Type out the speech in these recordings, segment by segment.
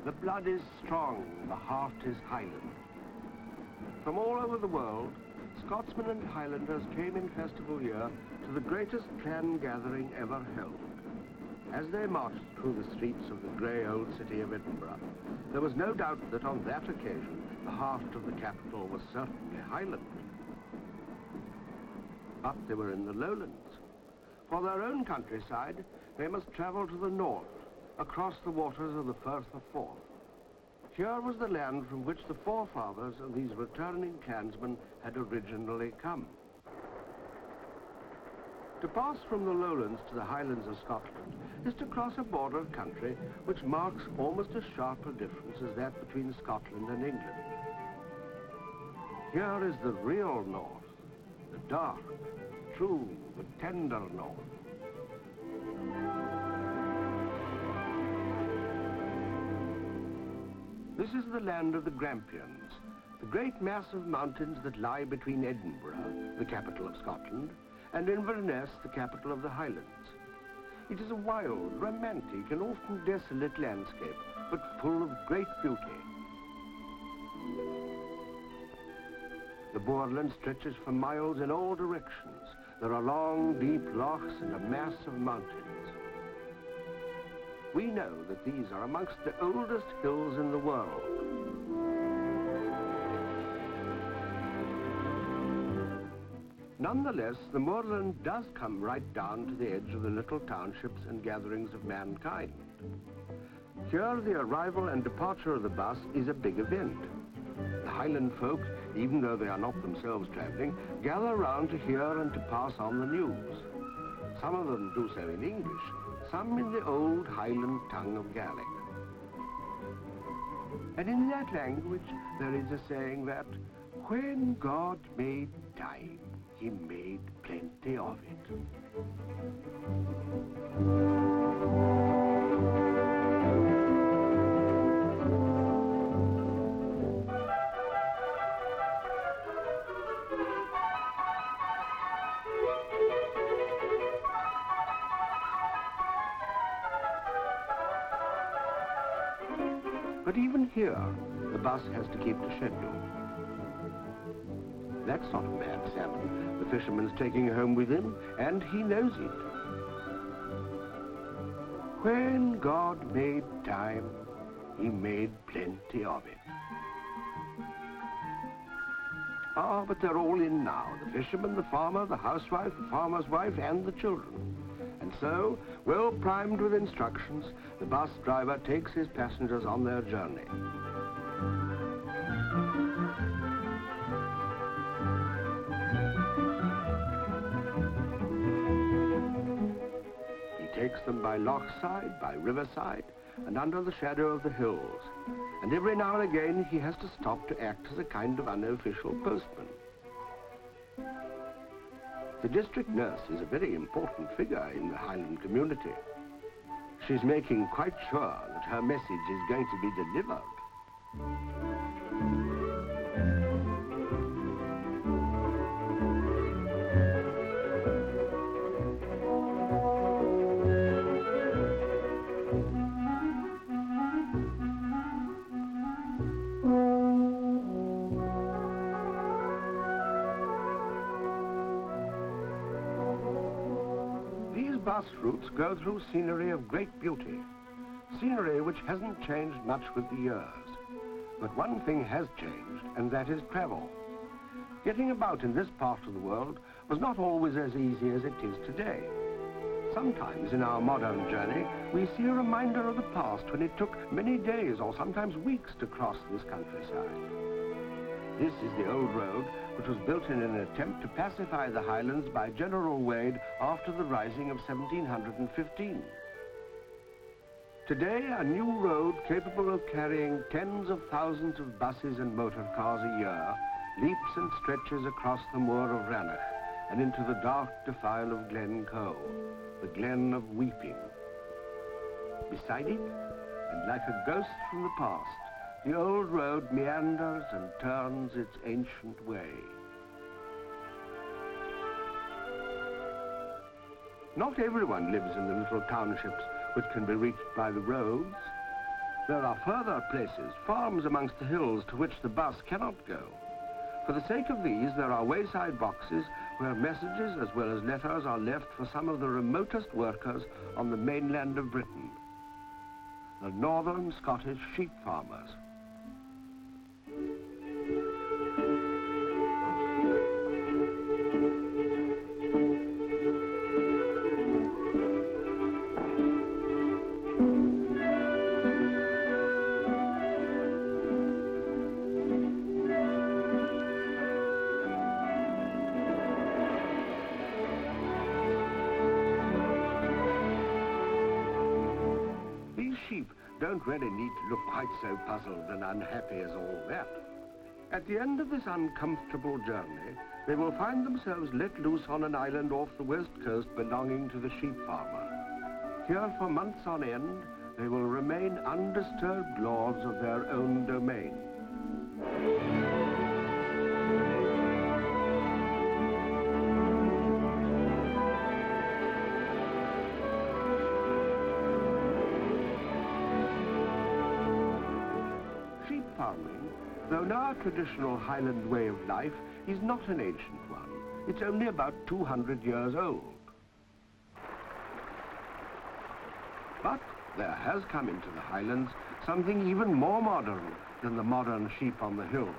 The blood is strong, the heart is Highland. From all over the world, Scotsmen and Highlanders came in festival year to the greatest clan gathering ever held. As they marched through the streets of the grey old city of Edinburgh, there was no doubt that on that occasion the heart of the capital was certainly Highland. But they were in the Lowlands. For their own countryside, they must travel to the north, across the waters of the Firth of Forth. Here was the land from which the forefathers of these returning clansmen had originally come. To pass from the Lowlands to the Highlands of Scotland is to cross a border of country which marks almost as sharp a difference as that between Scotland and England. Here is the real north, the dark, true, but tender north. This is the land of the Grampians, the great mass of mountains that lie between Edinburgh, the capital of Scotland, and Inverness, the capital of the Highlands. It is a wild, romantic, and often desolate landscape, but full of great beauty. The moorland stretches for miles in all directions. There are long, deep lochs and a mass of mountains. We know that these are amongst the oldest hills in the world. Nonetheless, the moorland does come right down to the edge of the little townships and gatherings of mankind. Here, the arrival and departure of the bus is a big event. The Highland folk, even though they are not themselves travelling, gather round to hear and to pass on the news. Some of them do so in English, some in the old Highland tongue of Gaelic. And in that language there is a saying that, when God made time, he made plenty of it. But even here, the bus has to keep to schedule. That's not a mad salmon the fisherman's taking home with him, and he knows it. When God made time, he made plenty of it. Ah, but they're all in now, the fisherman, the farmer, the housewife, the farmer's wife, and the children. And so, well primed with instructions, the bus driver takes his passengers on their journey. He takes them by lochside, by riverside, and under the shadow of the hills. And every now and again he has to stop to act as a kind of unofficial postman. The district nurse is a very important figure in the Highland community. She's making quite sure that her message is going to be delivered. Bus routes go through scenery of great beauty, scenery which hasn't changed much with the years. But one thing has changed, and that is travel. Getting about in this part of the world was not always as easy as it is today. Sometimes in our modern journey, we see a reminder of the past when it took many days or sometimes weeks to cross this countryside. This is the old road which was built in an attempt to pacify the Highlands by General Wade after the rising of 1715. Today, a new road capable of carrying tens of thousands of buses and motor cars a year leaps and stretches across the moor of Rannoch and into the dark defile of Glen Coe, the Glen of Weeping. Beside it, and like a ghost from the past, the old road meanders and turns its ancient way. Not everyone lives in the little townships which can be reached by the roads. There are further places, farms amongst the hills, to which the bus cannot go. For the sake of these, there are wayside boxes where messages as well as letters are left for some of the remotest workers on the mainland of Britain, the northern Scottish sheep farmers. Don't really need to look quite so puzzled and unhappy as all that. At the end of this uncomfortable journey, they will find themselves let loose on an island off the west coast belonging to the sheep farmer. Here for months on end, they will remain undisturbed lords of their own domain. Farming, though now a traditional Highland way of life, is not an ancient one. It's only about 200 years old. But there has come into the Highlands something even more modern than the modern sheep on the hills.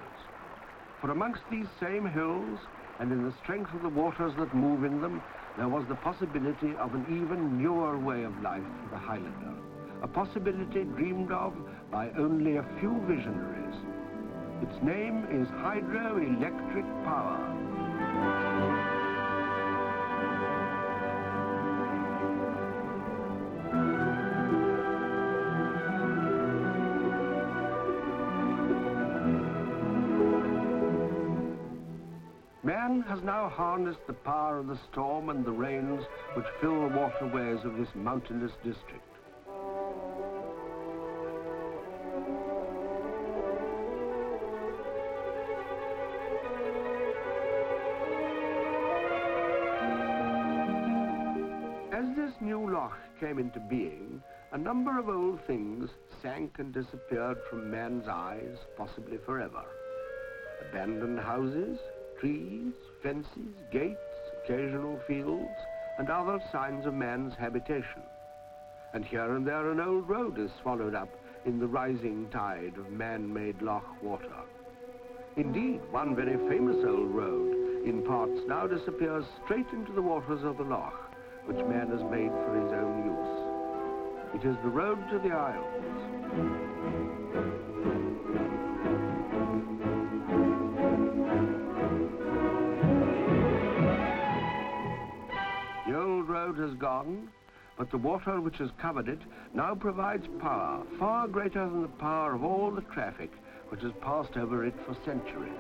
For amongst these same hills, and in the strength of the waters that move in them, there was the possibility of an even newer way of life for the Highlander. A possibility dreamed of by only a few visionaries. Its name is hydroelectric power. Man has now harnessed the power of the storm and the rains which fill the waterways of this mountainous district. Came into being, a number of old things sank and disappeared from man's eyes, possibly forever. Abandoned houses, trees, fences, gates, occasional fields, and other signs of man's habitation. And here and there an old road is swallowed up in the rising tide of man-made loch water. Indeed, one very famous old road in parts now disappears straight into the waters of the loch, which man has made for his own use. It is the road to the Isles. The old road has gone, but the water which has covered it now provides power far greater than the power of all the traffic which has passed over it for centuries.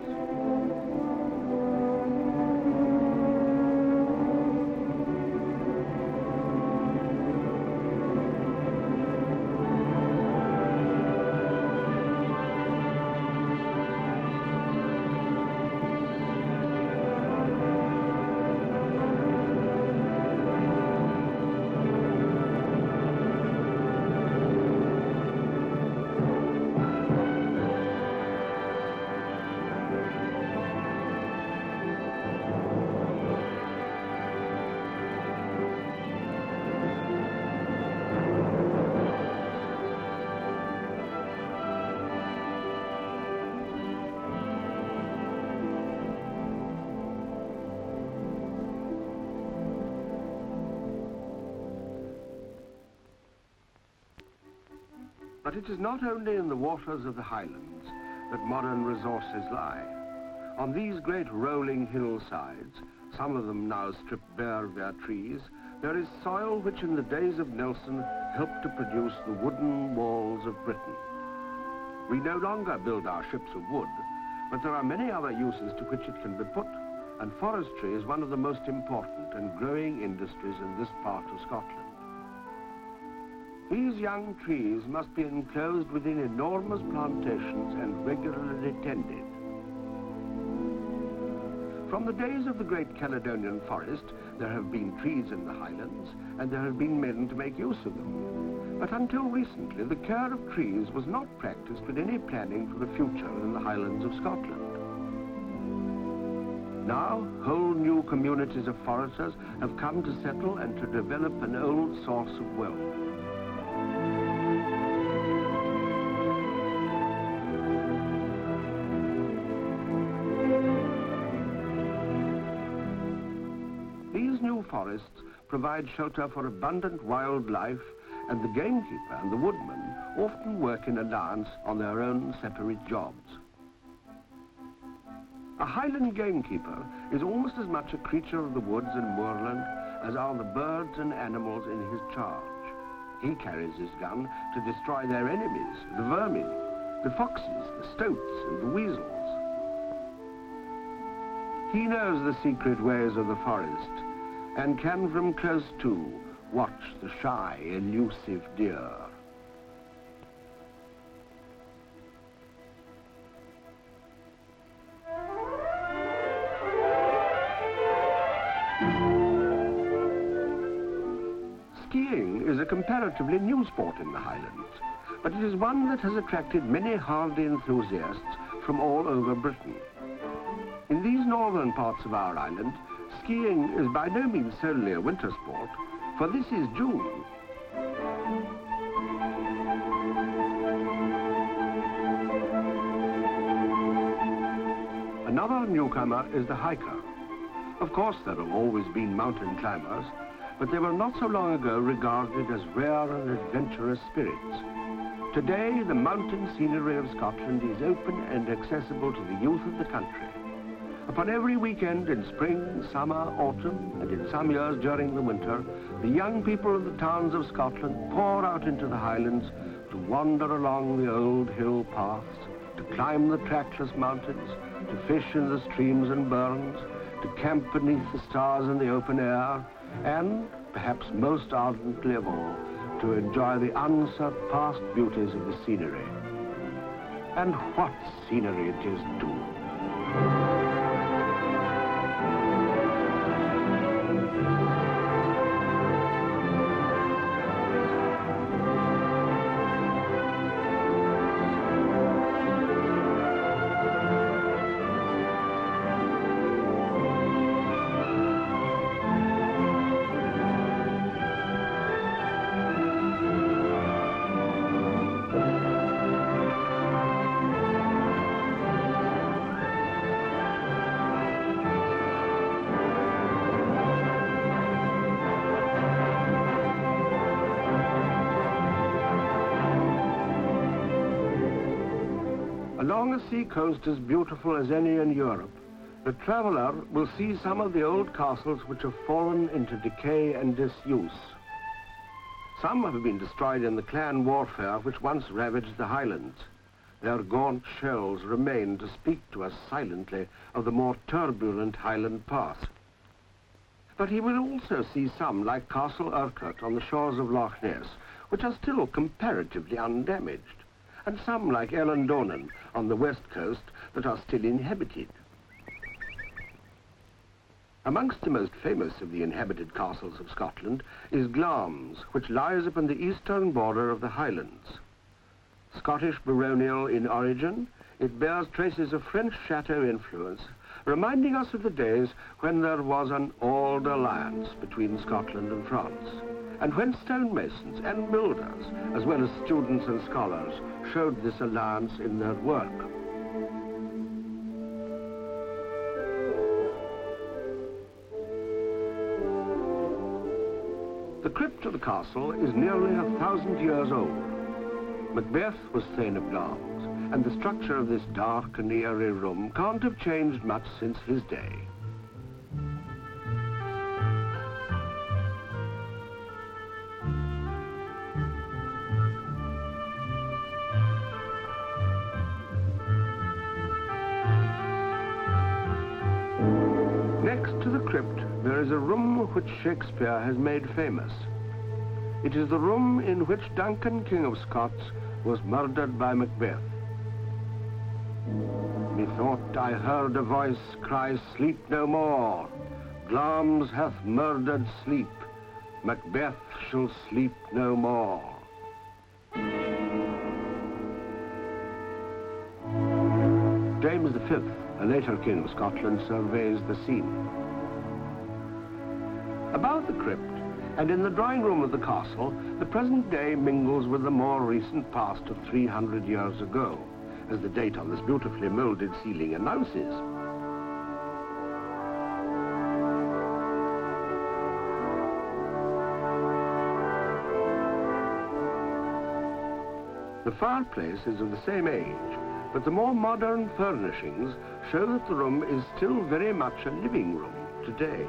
But it is not only in the waters of the Highlands that modern resources lie. On these great rolling hillsides, some of them now stripped bare of their trees, there is soil which in the days of Nelson helped to produce the wooden walls of Britain. We no longer build our ships of wood, but there are many other uses to which it can be put, and forestry is one of the most important and growing industries in this part of Scotland. These young trees must be enclosed within enormous plantations and regularly tended. From the days of the great Caledonian forest, there have been trees in the Highlands, and there have been men to make use of them. But until recently, the care of trees was not practiced with any planning for the future in the Highlands of Scotland. Now, whole new communities of foresters have come to settle and to develop an old source of wealth. These new forests provide shelter for abundant wildlife, and the gamekeeper and the woodman often work in alliance on their own separate jobs. A Highland gamekeeper is almost as much a creature of the woods and moorland as are the birds and animals in his charge. He carries his gun to destroy their enemies, the vermin, the foxes, the stoats and the weasels. He knows the secret ways of the forest and can from close to watch the shy, elusive deer. Skiing is a comparatively new sport in the Highlands, but it is one that has attracted many hardy enthusiasts from all over Britain. In these northern parts of our island, skiing is by no means solely a winter sport, for this is June. Another newcomer is the hiker. Of course, there have always been mountain climbers, but they were not so long ago regarded as rare and adventurous spirits. Today, the mountain scenery of Scotland is open and accessible to the youth of the country. Upon every weekend in spring, summer, autumn, and in some years during the winter, the young people of the towns of Scotland pour out into the Highlands to wander along the old hill paths, to climb the trackless mountains, to fish in the streams and burns, to camp beneath the stars in the open air, and, perhaps most ardently of all, to enjoy the unsurpassed beauties of the scenery. And what scenery it is, too! Along a sea coast as beautiful as any in Europe, the traveller will see some of the old castles which have fallen into decay and disuse. Some have been destroyed in the clan warfare which once ravaged the Highlands. Their gaunt shells remain to speak to us silently of the more turbulent Highland past. But he will also see some, like Castle Urquhart on the shores of Loch Ness, which are still comparatively undamaged, and some like Ellandonan on the west coast that are still inhabited. Amongst the most famous of the inhabited castles of Scotland is Glamis, which lies upon the eastern border of the Highlands. Scottish baronial in origin, it bears traces of French chateau influence, reminding us of the days when there was an old alliance between Scotland and France, and when stonemasons and builders, as well as students and scholars, showed this alliance in their work. The crypt of the castle is nearly 1,000 years old. Macbeth was Thane of Glamis, and the structure of this dark and eerie room can't have changed much since his day. Next to the crypt, there is a room which Shakespeare has made famous. It is the room in which Duncan, King of Scots, was murdered by Macbeth. Methought I heard a voice cry, "Sleep no more. Glamis hath murdered sleep. Macbeth shall sleep no more." James V, a later king of Scotland, surveys the scene. About the crypt, and in the drawing room of the castle, the present day mingles with the more recent past of 300 years ago, as the date on this beautifully moulded ceiling announces. The fireplace is of the same age, but the more modern furnishings show that the room is still very much a living room today.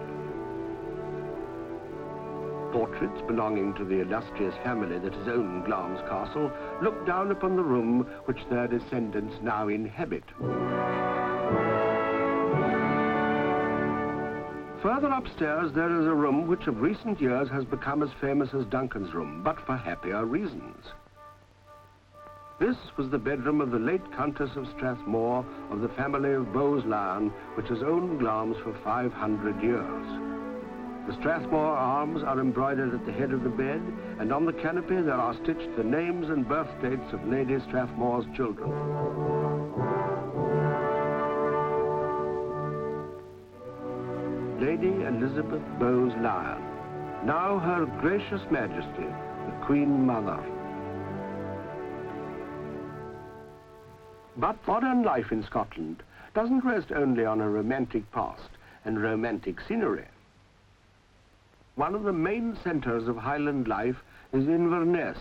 Portraits belonging to the illustrious family that has owned Glamis Castle look down upon the room which their descendants now inhabit. Further upstairs there is a room which of recent years has become as famous as Duncan's room, but for happier reasons. This was the bedroom of the late Countess of Strathmore of the family of Bowes-Lyon, which has owned Glamis for 500 years. The Strathmore arms are embroidered at the head of the bed, and on the canopy there are stitched the names and birth dates of Lady Strathmore's children. Lady Elizabeth Bowes-Lyon, now Her Gracious Majesty, the Queen Mother. But modern life in Scotland doesn't rest only on a romantic past and romantic scenery. One of the main centres of Highland life is Inverness,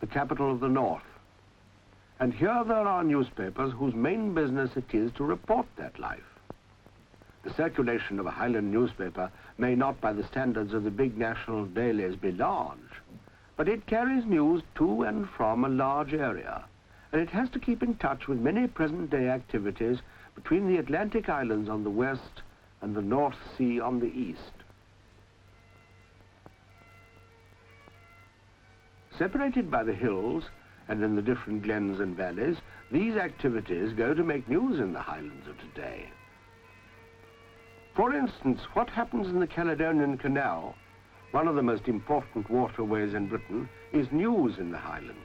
the capital of the north. And here there are newspapers whose main business it is to report that life. The circulation of a Highland newspaper may not by the standards of the big national dailies be large, but it carries news to and from a large area, and it has to keep in touch with many present-day activities between the Atlantic Islands on the west and the North Sea on the east. Separated by the hills and in the different glens and valleys, these activities go to make news in the Highlands of today. For instance, what happens in the Caledonian Canal, one of the most important waterways in Britain, is news in the Highlands.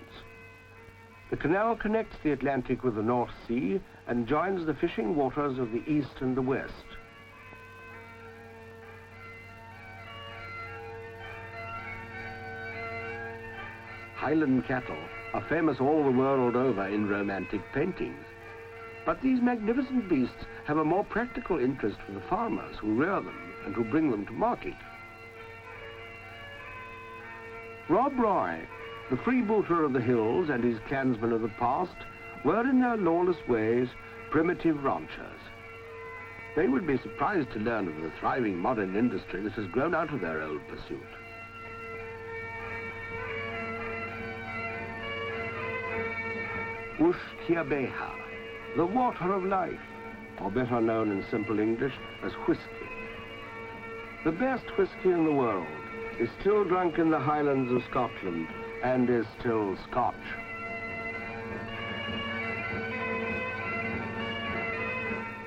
The canal connects the Atlantic with the North Sea and joins the fishing waters of the east and the west. Highland cattle are famous all the world over in romantic paintings. But these magnificent beasts have a more practical interest for the farmers who rear them and who bring them to market. Rob Roy, the freebooter of the hills and his clansmen of the past, were in their lawless ways primitive ranchers. They would be surprised to learn of the thriving modern industry that has grown out of their old pursuit. Ushkiabeha, the water of life, or better known in simple English as whiskey. The best whiskey in the world is still drunk in the Highlands of Scotland and is still Scotch.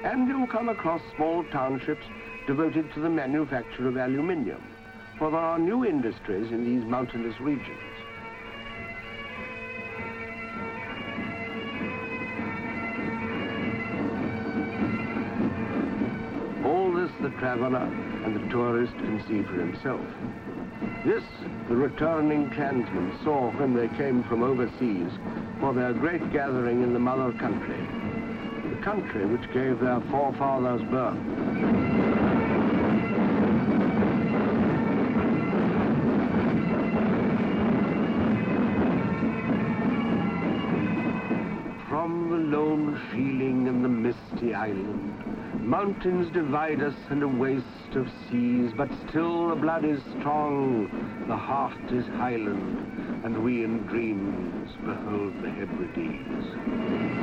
And you'll come across small townships devoted to the manufacture of aluminium, for there are new industries in these mountainous regions. The traveller and the tourist can see for himself. This the returning clansmen saw when they came from overseas for their great gathering in the mother country, the country which gave their forefathers birth. From the lone shieling and the misty island, mountains divide us and a waste of seas, but still the blood is strong, the heart is Highland, and we in dreams behold the Hebrides.